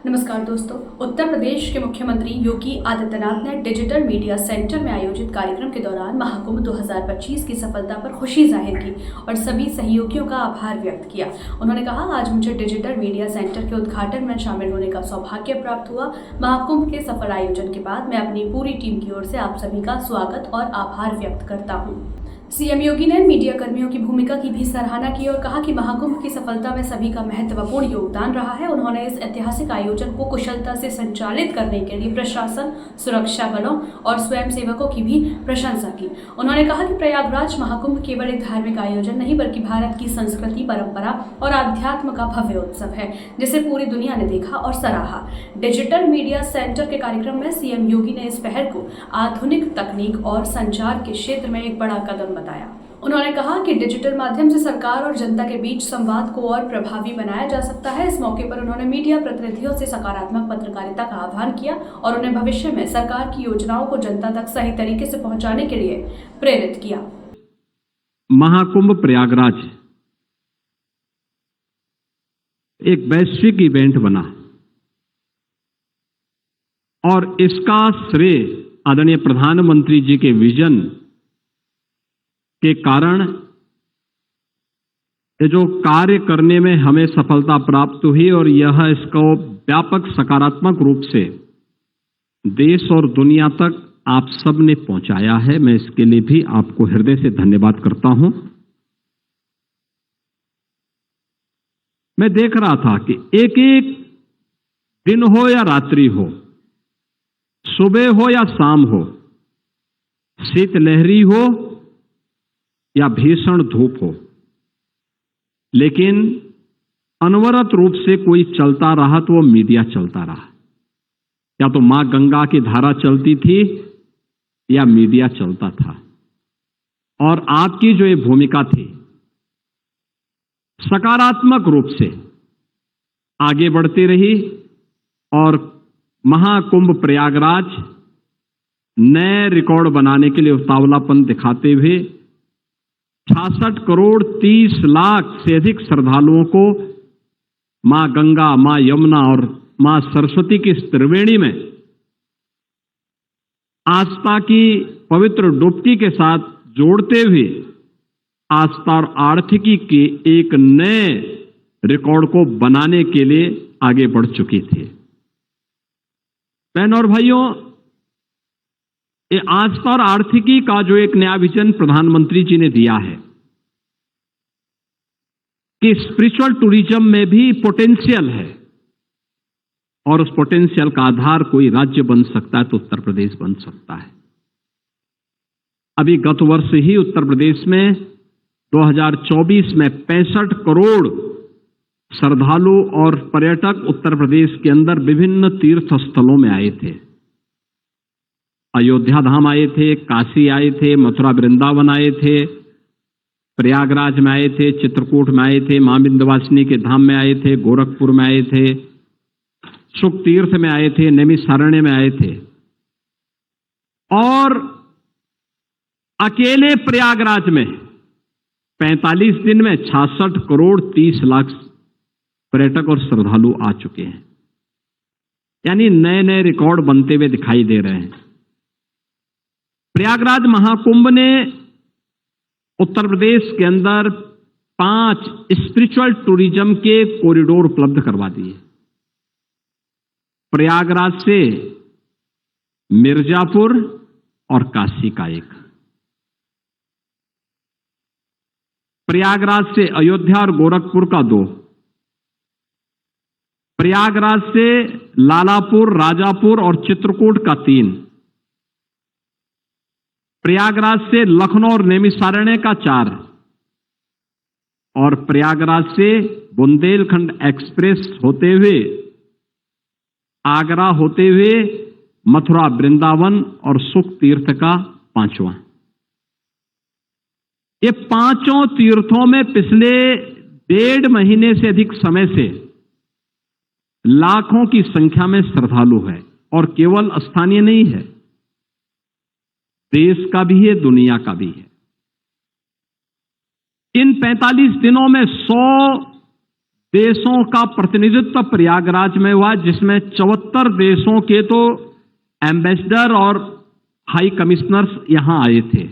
नमस्कार दोस्तों। उत्तर प्रदेश के मुख्यमंत्री योगी आदित्यनाथ ने डिजिटल मीडिया सेंटर में आयोजित कार्यक्रम के दौरान महाकुंभ 2025 की सफलता पर खुशी जाहिर की और सभी सहयोगियों का आभार व्यक्त किया। उन्होंने कहा, आज मुझे डिजिटल मीडिया सेंटर के उद्घाटन में शामिल होने का सौभाग्य प्राप्त हुआ। महाकुंभ के सफल आयोजन के बाद मैं अपनी पूरी टीम की ओर से आप सभी का स्वागत और आभार व्यक्त करता हूँ। सीएम योगी ने मीडिया कर्मियों की भूमिका की भी सराहना की और कहा कि महाकुंभ की सफलता में सभी का महत्वपूर्ण योगदान रहा है। उन्होंने इस ऐतिहासिक आयोजन को कुशलता से संचालित करने के लिए प्रशासन, सुरक्षा बलों और स्वयंसेवकों की भी प्रशंसा की। उन्होंने कहा कि प्रयागराज महाकुंभ केवल एक धार्मिक आयोजन नहीं बल्कि भारत की संस्कृति, परंपरा और आध्यात्म का भव्य उत्सव है, जिसे पूरी दुनिया ने देखा और सराहा। डिजिटल मीडिया सेंटर के कार्यक्रम में सीएम योगी ने इस पहल को आधुनिक तकनीक और संचार के क्षेत्र में एक बड़ा कदम बताया। उन्होंने कहा कि डिजिटल माध्यम से सरकार और जनता के बीच संवाद को और प्रभावी बनाया जा सकता है। इस मौके पर उन्होंने मीडिया प्रतिनिधियों से सकारात्मक पत्रकारिता का आह्वान किया और उन्हें भविष्य में सरकार की योजनाओं को जनता तक सही तरीके से पहुंचाने के लिए प्रेरित किया। महाकुंभ प्रयागराज एक वैश्विक इवेंट बना और इसका श्रेय आदरणीय प्रधानमंत्री जी के विजन के कारण ये जो कार्य करने में हमें सफलता प्राप्त हुई और यह इसको व्यापक सकारात्मक रूप से देश और दुनिया तक आप सब ने पहुंचाया है। मैं इसके लिए भी आपको हृदय से धन्यवाद करता हूं। मैं देख रहा था कि एक एक दिन हो या रात्रि हो, सुबह हो या शाम हो, शीतलहरी हो या भीषण धूप हो, लेकिन अनवरत रूप से कोई चलता रहा तो वो मीडिया चलता रहा। या तो मां गंगा की धारा चलती थी या मीडिया चलता था। और आपकी जो ये भूमिका थी सकारात्मक रूप से आगे बढ़ती रही और महाकुंभ प्रयागराज नए रिकॉर्ड बनाने के लिए उतावलापन दिखाते हुए 66 करोड़ 30 लाख से अधिक श्रद्धालुओं को मां गंगा, मां यमुना और मां सरस्वती की इस त्रिवेणी में आस्था की पवित्र डुबकी के साथ जोड़ते हुए आस्था और आर्थिकी के एक नए रिकॉर्ड को बनाने के लिए आगे बढ़ चुकी थी। बहनों और भाइयों, ये आस्था और आर्थिकी का जो एक नया विजन प्रधानमंत्री जी ने दिया है कि स्पिरिचुअल टूरिज्म में भी पोटेंशियल है और उस पोटेंशियल का आधार कोई राज्य बन सकता है तो उत्तर प्रदेश बन सकता है। अभी गत वर्ष ही उत्तर प्रदेश में 2024 में 65 करोड़ श्रद्धालु और पर्यटक उत्तर प्रदेश के अंदर विभिन्न तीर्थ स्थलों में आए थे। अयोध्या धाम आए थे, काशी आए थे, मथुरा वृंदावन आए थे, प्रयागराज में आए थे, चित्रकूट में आए थे, मां विंध्यवासिनी के धाम में आए थे, गोरखपुर में आए थे, सुख तीर्थ में आए थे, नैमिषारण्य में आए थे। और अकेले प्रयागराज में 45 दिन में 66 करोड़ 30 लाख पर्यटक और श्रद्धालु आ चुके हैं। यानी नए नए रिकॉर्ड बनते हुए दिखाई दे रहे हैं। प्रयागराज महाकुंभ ने उत्तर प्रदेश के अंदर 5 स्पिरिचुअल टूरिज्म के कॉरिडोर उपलब्ध करवा दिए। प्रयागराज से मिर्जापुर और काशी का एक, प्रयागराज से अयोध्या और गोरखपुर का 2, प्रयागराज से लालापुर, राजापुर और चित्रकूट का 3, प्रयागराज से लखनऊ और नैमिषारण्य का 4 और प्रयागराज से बुंदेलखंड एक्सप्रेस होते हुए आगरा होते हुए मथुरा वृंदावन और सुख तीर्थ का 5वां। ये 5 तीर्थों में पिछले 1.5 महीने से अधिक समय से लाखों की संख्या में श्रद्धालु है और केवल स्थानीय नहीं है, देश का भी है, दुनिया का भी है। इन 45 दिनों में 100 देशों का प्रतिनिधित्व प्रयागराज में हुआ, जिसमें 74 देशों के तो एम्बेसडर और हाई कमिश्नर्स यहां आए थे।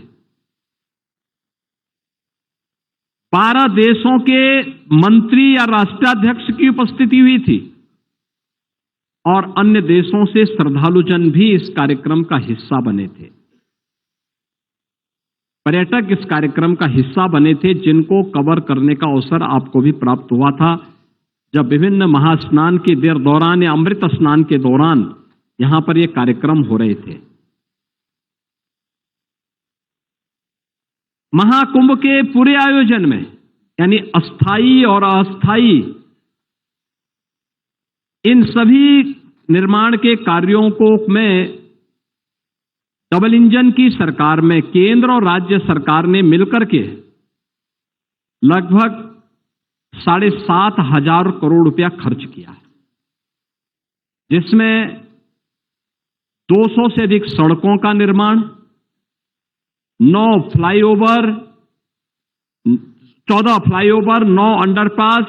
12 देशों के मंत्री या राष्ट्राध्यक्ष की उपस्थिति हुई थी और अन्य देशों से श्रद्धालुजन भी इस कार्यक्रम का हिस्सा बने थे। पर्यटक इस कार्यक्रम का हिस्सा बने थे, जिनको कवर करने का अवसर आपको भी प्राप्त हुआ था जब विभिन्न महास्नान के दौरान या अमृत स्नान के दौरान यहां पर ये कार्यक्रम हो रहे थे। महाकुंभ के पूरे आयोजन में, यानी अस्थाई और अस्थाई इन सभी निर्माण के कार्यों को में डबल इंजन की सरकार में केंद्र और राज्य सरकार ने मिलकर के लगभग 7,500 करोड़ रुपया खर्च किया, जिसमें 200 से अधिक सड़कों का निर्माण, 9 फ्लाईओवर, 14 फ्लाईओवर, 9 अंडरपास,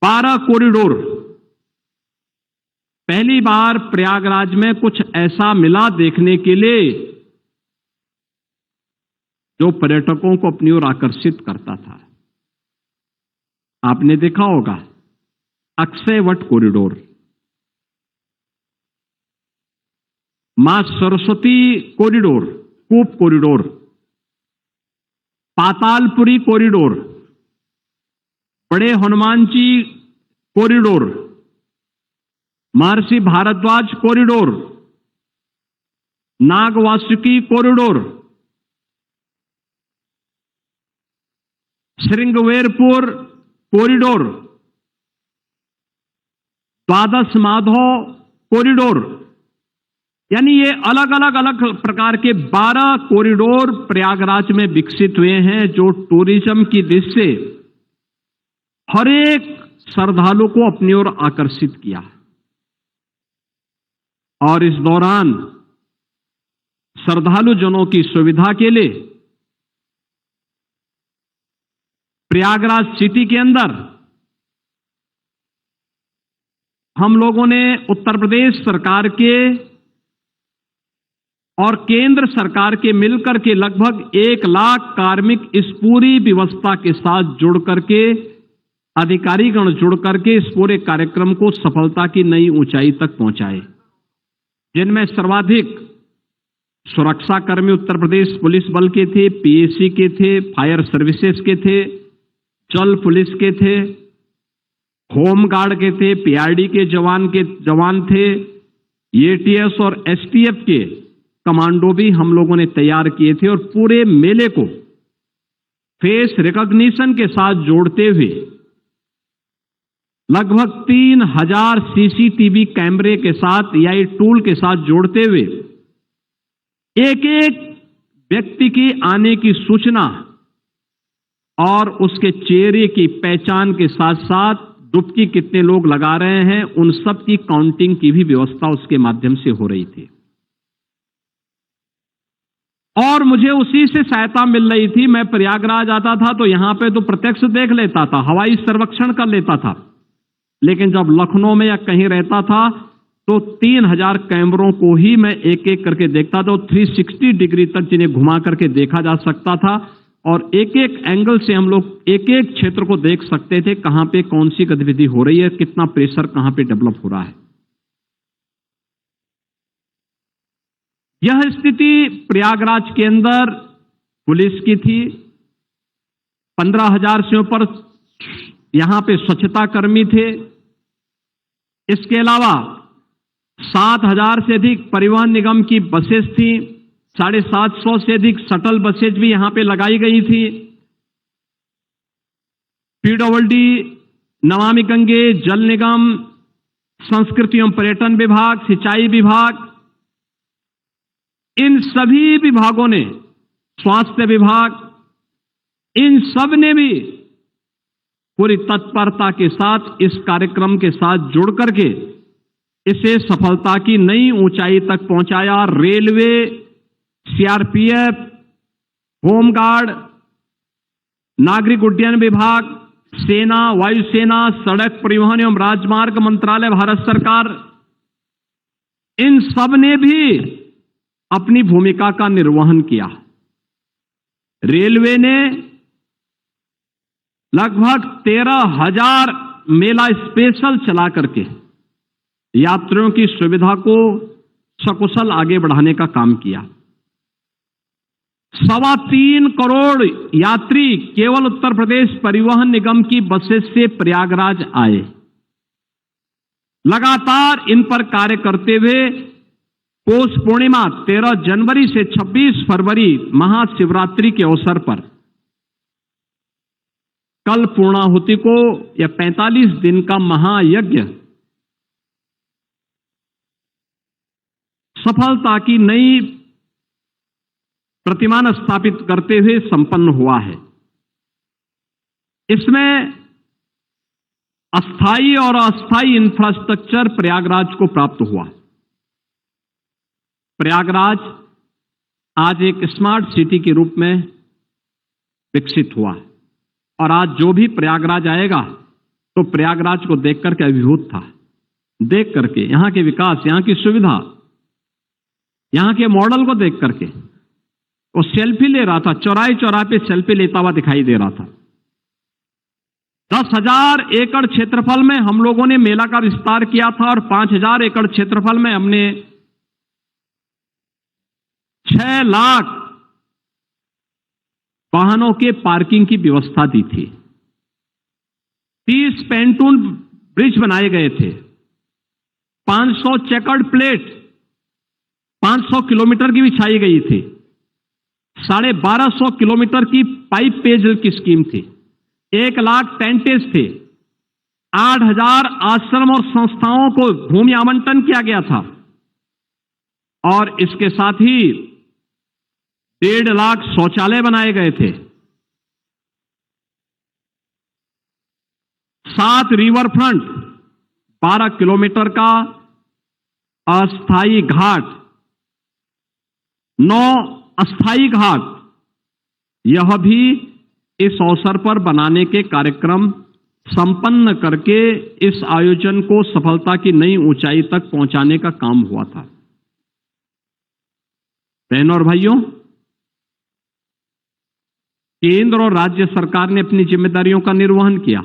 12 कॉरिडोर। पहली बार प्रयागराज में कुछ ऐसा मिला देखने के लिए जो पर्यटकों को अपनी ओर आकर्षित करता था। आपने देखा होगा अक्षयवट कॉरिडोर, मां सरस्वती कॉरिडोर, कूप कॉरिडोर, पातालपुरी कॉरिडोर, बड़े Hanuman ji corridor, Maharshi Bharadwaj corridor, Nagvasuki corridor, Shringverpur corridor, Dwadash Madhav corridor, यानी ये अलग अलग प्रकार के 12 कॉरिडोर प्रयागराज में विकसित हुए हैं, जो टूरिज्म की दृष्टि से हर एक श्रद्धालु को अपनी ओर आकर्षित किया। और इस दौरान श्रद्धालु जनों की सुविधा के लिए प्रयागराज सिटी के अंदर हम लोगों ने उत्तर प्रदेश सरकार के और केंद्र सरकार के मिलकर के लगभग 1 लाख कार्मिक इस पूरी व्यवस्था के साथ जुड़ करके, अधिकारीगण जुड़ करके इस पूरे कार्यक्रम को सफलता की नई ऊंचाई तक पहुंचाए, जिनमें सर्वाधिक सुरक्षाकर्मी उत्तर प्रदेश पुलिस बल के थे, पीएसी के थे, फायर सर्विसेज के थे, जल पुलिस के थे, होम गार्ड के थे, पीआरडी के जवान थे, एटीएस और एसटीएफ के कमांडो भी हम लोगों ने तैयार किए थे। और पूरे मेले को फेस रिकॉग्निशन के साथ जोड़ते हुए लगभग 3000 सीसीटीवी कैमरे के साथ, एआई टूल के साथ जोड़ते हुए एक एक व्यक्ति की आने की सूचना और उसके चेहरे की पहचान के साथ साथ डुबकी कितने लोग लगा रहे हैं, उन सब की काउंटिंग की भी व्यवस्था उसके माध्यम से हो रही थी। और मुझे उसी से सहायता मिल रही थी। मैं प्रयागराज आता था तो यहां पे तो प्रत्यक्ष देख लेता था, हवाई सर्वेक्षण कर लेता था, लेकिन जब लखनऊ में या कहीं रहता था तो 3000 कैमरों को ही मैं एक एक करके देखता था। 360 डिग्री तक जिन्हें घुमा करके देखा जा सकता था और एक एक एंगल से हम लोग एक एक क्षेत्र को देख सकते थे, कहां पे कौन सी गतिविधि हो रही है, कितना प्रेशर कहां पे डेवलप हो रहा है। यह स्थिति प्रयागराज के अंदर पुलिस की थी। 15,000 से ऊपर यहां पे स्वच्छता कर्मी थे। इसके अलावा 7,000 से अधिक परिवहन निगम की बसेस थी। 750 से अधिक शटल बसेज भी यहां पे लगाई गई थी। पीडब्ल्यूडी, नमामि गंगे, जल निगम, संस्कृति एवं पर्यटन विभाग, सिंचाई विभाग, इन सभी विभागों ने, स्वास्थ्य विभाग, इन सब ने भी पूरी तत्परता के साथ इस कार्यक्रम के साथ जुड़ करके इसे सफलता की नई ऊंचाई तक पहुंचाया। रेलवे, सीआरपीएफ, होमगार्ड, नागरिक उड्डयन विभाग, सेना, वायुसेना, सड़क परिवहन एवं राजमार्ग मंत्रालय, भारत सरकार, इन सब ने भी अपनी भूमिका का निर्वहन किया। रेलवे ने लगभग 13,000 मेला स्पेशल चला करके यात्रियों की सुविधा को सकुशल आगे बढ़ाने का काम किया। 3.25 करोड़ यात्री केवल उत्तर प्रदेश परिवहन निगम की बसेस से प्रयागराज आए। लगातार इन पर कार्य करते हुए पौष पूर्णिमा 13 जनवरी से 26 फरवरी महाशिवरात्रि के अवसर पर कल पूर्णाहुति को यह 45 दिन का महायज्ञ सफलता की नई प्रतिमान स्थापित करते हुए संपन्न हुआ है। इसमें अस्थायी और अस्थायी इंफ्रास्ट्रक्चर प्रयागराज को प्राप्त हुआ। प्रयागराज आज एक स्मार्ट सिटी के रूप में विकसित हुआ और आज जो भी प्रयागराज आएगा तो प्रयागराज को देख करके अभिभूत था। देख करके यहां के विकास, यहां की सुविधा, यहां के मॉडल को देख करके वो सेल्फी ले रहा था, चौराहे चौराहे पे सेल्फी लेता हुआ दिखाई दे रहा था। 10,000 एकड़ क्षेत्रफल में हम लोगों ने मेला का विस्तार किया था और 5,000 एकड़ क्षेत्रफल में हमने 6 लाख वाहनों के पार्किंग की व्यवस्था दी थी। 30 पेंटून ब्रिज बनाए गए थे। 500 चेकर्ड प्लेट 500 किलोमीटर की बिछाई गई थी। 1250 किलोमीटर की पाइप पेयजल की स्कीम थी। 1 लाख टेंटेज थे। 8,000 आश्रम और संस्थाओं को भूमि आवंटन किया गया था और इसके साथ ही 1.5 लाख शौचालय बनाए गए थे। 7 रिवर फ्रंट, 12 किलोमीटर का अस्थायी घाट, 9 अस्थायी घाट, यह भी इस अवसर पर बनाने के कार्यक्रम संपन्न करके इस आयोजन को सफलता की नई ऊंचाई तक पहुंचाने का काम हुआ था। बहनों और भाइयों, केंद्र और राज्य सरकार ने अपनी जिम्मेदारियों का निर्वहन किया।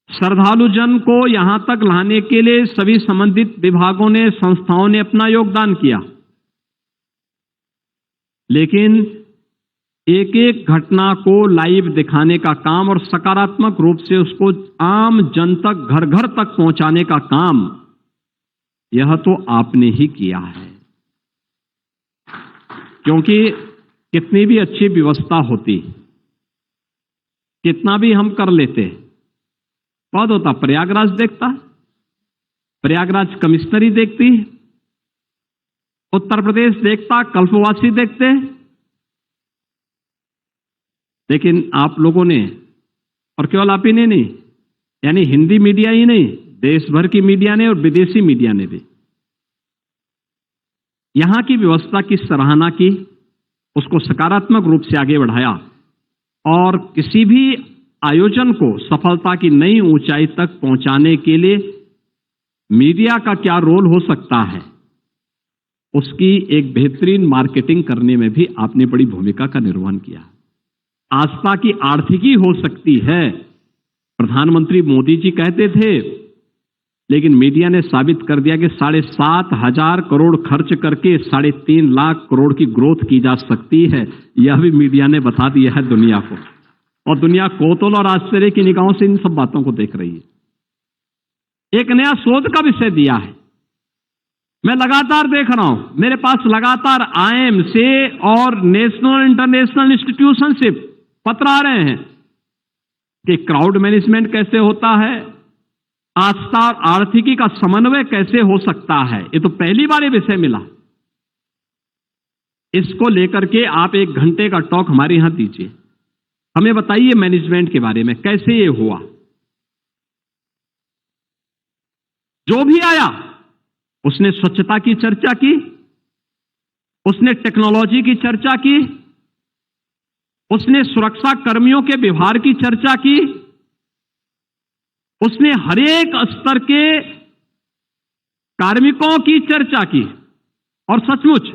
श्रद्धालु जन को यहां तक लाने के लिए सभी संबंधित विभागों ने, संस्थाओं ने अपना योगदान किया। लेकिन एक एक घटना को लाइव दिखाने का काम और सकारात्मक रूप से उसको आम जन तक, घर घर तक पहुंचाने का काम, यह तो आपने ही किया है। क्योंकि कितनी भी अच्छी व्यवस्था होती, कितना भी हम कर लेते, बहुत होता प्रयागराज देखता, प्रयागराज कमिश्नरी देखती, उत्तर प्रदेश देखता, कल्पवासी देखते। लेकिन आप लोगों ने, और केवल आप ही ने नहीं, यानी हिंदी मीडिया ही नहीं, देश भर की मीडिया ने और विदेशी मीडिया ने भी यहां की व्यवस्था की सराहना की, उसको सकारात्मक रूप से आगे बढ़ाया और किसी भी आयोजन को सफलता की नई ऊंचाई तक पहुंचाने के लिए मीडिया का क्या रोल हो सकता है, उसकी एक बेहतरीन मार्केटिंग करने में भी आपने बड़ी भूमिका का निर्वहन किया। आस्था की आर्थिकी हो सकती है, प्रधानमंत्री मोदी जी कहते थे, लेकिन मीडिया ने साबित कर दिया कि 7,500 करोड़ खर्च करके 3.5 लाख करोड़ की ग्रोथ की जा सकती है। यह भी मीडिया ने बता दिया है दुनिया को, और दुनिया कौतूहल और आश्चर्य की निगाहों से इन सब बातों को देख रही है। एक नया शोध का विषय दिया है, मैं लगातार देख रहा हूं, मेरे पास लगातार IIM से और नेशनल इंटरनेशनल इंस्टीट्यूशन से पत्र आ रहे हैं कि क्राउड मैनेजमेंट कैसे होता है, आस्था और आर्थिकी का समन्वय कैसे हो सकता है। ये तो पहली बार ये विषय मिला। इसको लेकर के आप 1 घंटे का टॉक हमारे यहां दीजिए, हमें बताइए मैनेजमेंट के बारे में कैसे ये हुआ। जो भी आया उसने स्वच्छता की चर्चा की, उसने टेक्नोलॉजी की चर्चा की, उसने सुरक्षा कर्मियों के व्यवहार की चर्चा की, उसने हरेक स्तर के कार्मिकों की चर्चा की। और सचमुच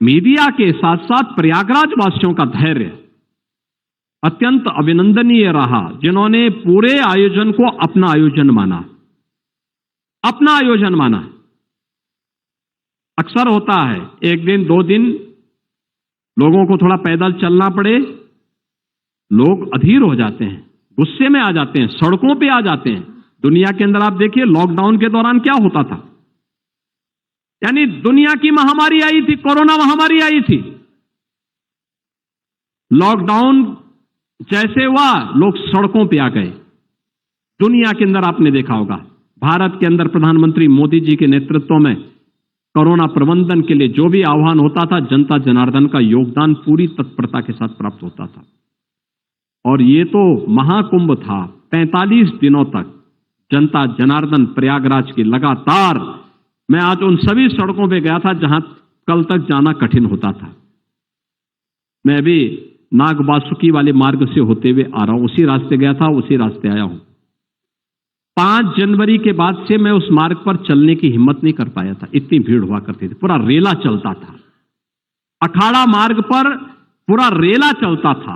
मीडिया के साथ साथ प्रयागराज वासियों का धैर्य अत्यंत अभिनंदनीय रहा, जिन्होंने पूरे आयोजन को अपना आयोजन माना, अपना आयोजन माना। अक्सर होता है एक दिन दो दिन लोगों को थोड़ा पैदल चलना पड़े, लोग अधीर हो जाते हैं, गुस्से में आ जाते हैं, सड़कों पे आ जाते हैं। दुनिया के अंदर आप देखिए लॉकडाउन के दौरान क्या होता था, यानी दुनिया की महामारी आई थी, कोरोना महामारी आई थी। लॉकडाउन जैसे हुआ लोग सड़कों पे आ गए। दुनिया के अंदर आपने देखा होगा, भारत के अंदर प्रधानमंत्री मोदी जी के नेतृत्व में कोरोना प्रबंधन के लिए जो भी आह्वान होता था, जनता जनार्दन का योगदान पूरी तत्परता के साथ प्राप्त होता था। और ये तो महाकुंभ था, 45 दिनों तक जनता जनार्दन प्रयागराज की लगातार। मैं आज उन सभी सड़कों पे गया था जहां कल तक जाना कठिन होता था। मैं भी नाग बासुकी वाले मार्ग से होते हुए आ रहा हूं, उसी रास्ते गया था, उसी रास्ते आया हूं। 5 जनवरी के बाद से मैं उस मार्ग पर चलने की हिम्मत नहीं कर पाया था, इतनी भीड़ हुआ करती थी, पूरा रेला चलता था। अखाड़ा मार्ग पर पूरा रेला चलता था।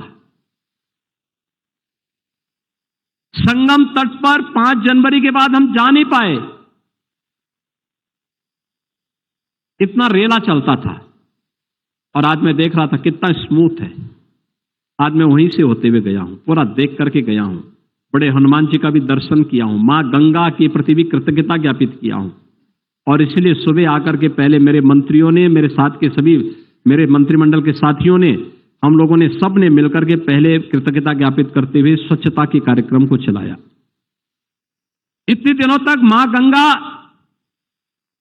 संगम तट पर 5 जनवरी के बाद हम जा नहीं पाए, इतना रेला चलता था। और आज मैं देख रहा था कितना स्मूथ है। आज मैं वहीं से होते हुए गया हूं, पूरा देख करके गया हूं। बड़े हनुमान जी का भी दर्शन किया हूं, मां गंगा के प्रति भी कृतज्ञता ज्ञापित किया हूं। और इसलिए सुबह आकर के पहले मेरे मंत्रियों ने, मेरे साथ के सभी मेरे मंत्रिमंडल के साथियों ने, हम लोगों ने सब ने मिलकर के पहले कृतज्ञता ज्ञापित करते हुए स्वच्छता के कार्यक्रम को चलाया। इतने दिनों तक मां गंगा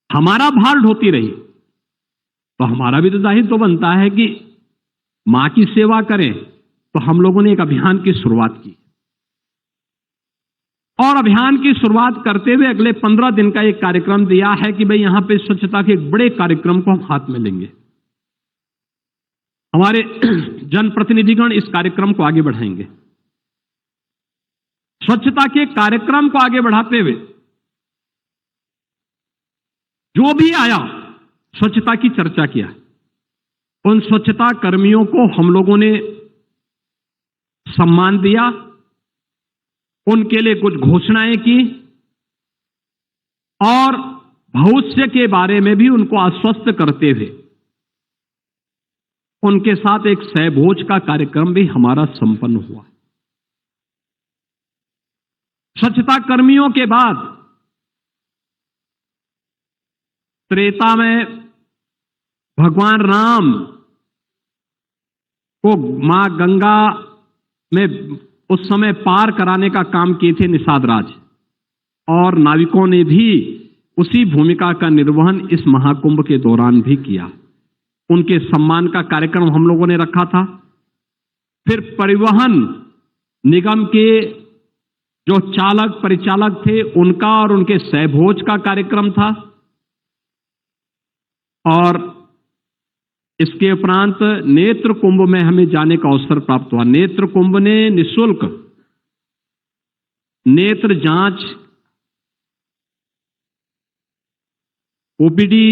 हमारा भार ढोती रही, तो हमारा भी तो दायित्व बनता है कि मां की सेवा करें। तो हम लोगों ने एक अभियान की शुरुआत की, और अभियान की शुरुआत करते हुए अगले 15 दिन का एक कार्यक्रम दिया है कि भाई यहां पे स्वच्छता के एक बड़े कार्यक्रम को हम हाथ में लेंगे। हमारे जनप्रतिनिधिगण इस कार्यक्रम को आगे बढ़ाएंगे। स्वच्छता के कार्यक्रम को आगे बढ़ाते हुए जो भी आया स्वच्छता की चर्चा किया। उन स्वच्छता कर्मियों को हम लोगों ने सम्मान दिया, उनके लिए कुछ घोषणाएं की, और भविष्य के बारे में भी उनको आश्वस्त करते हुए उनके साथ एक सहभोज का कार्यक्रम भी हमारा संपन्न हुआ। स्वच्छता कर्मियों के बाद त्रेता में भगवान राम को मां गंगा में उस समय पार कराने का काम किए थे निषाद राज, और नाविकों ने भी उसी भूमिका का निर्वहन इस महाकुंभ के दौरान भी किया। उनके सम्मान का कार्यक्रम हम लोगों ने रखा था। फिर परिवहन निगम के जो चालक परिचालक थे उनका और उनके सहभोज का कार्यक्रम था। और इसके उपरांत नेत्र कुंभ में हमें जाने का अवसर प्राप्त हुआ। नेत्र कुंभ ने निःशुल्क नेत्र जांच, ओपीडी,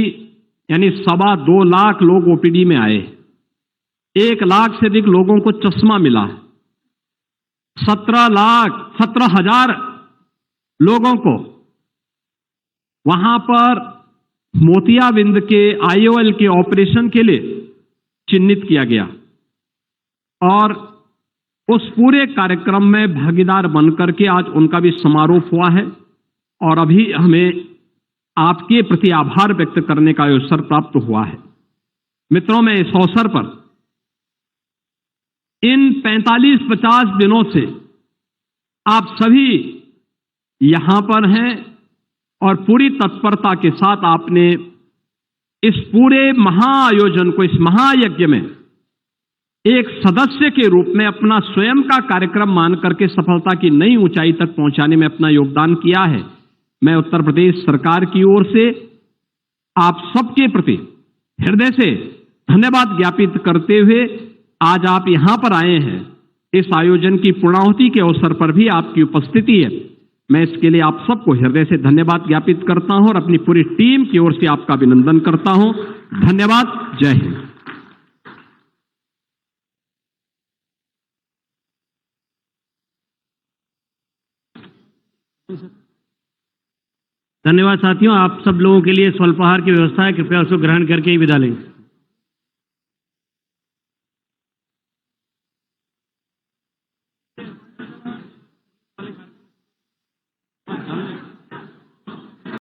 यानी 2.25 लाख लोग ओपीडी में आए। 1 लाख से अधिक लोगों को चश्मा मिला। 17,000 लोगों को वहां पर मोतियाबिंद के आईओएल के ऑपरेशन के लिए चिन्हित किया गया। और उस पूरे कार्यक्रम में भागीदार बनकर के आज उनका भी समारोह हुआ है। और अभी हमें आपके प्रति आभार व्यक्त करने का अवसर प्राप्त हुआ है। मित्रों, मैं इस अवसर पर इन 45-50 दिनों से आप सभी यहां पर हैं और पूरी तत्परता के साथ आपने इस पूरे महाआयोजन को, इस महायज्ञ में एक सदस्य के रूप में अपना स्वयं का कार्यक्रम मान करके सफलता की नई ऊंचाई तक पहुंचाने में अपना योगदान किया है। मैं उत्तर प्रदेश सरकार की ओर से आप सबके प्रति हृदय से धन्यवाद ज्ञापित करते हुए आज आप यहां पर आए हैं, इस आयोजन की पूर्णाहुति के अवसर पर भी आपकी उपस्थिति है। मैं इसके लिए आप सबको हृदय से धन्यवाद ज्ञापित करता हूं और अपनी पूरी टीम की ओर से आपका अभिनंदन करता हूं। धन्यवाद। जय हिंद। धन्यवाद साथियों। आप सब लोगों के लिए स्वल्पाहार की व्यवस्था है, कृपया उसको ग्रहण करके ही विदा लें।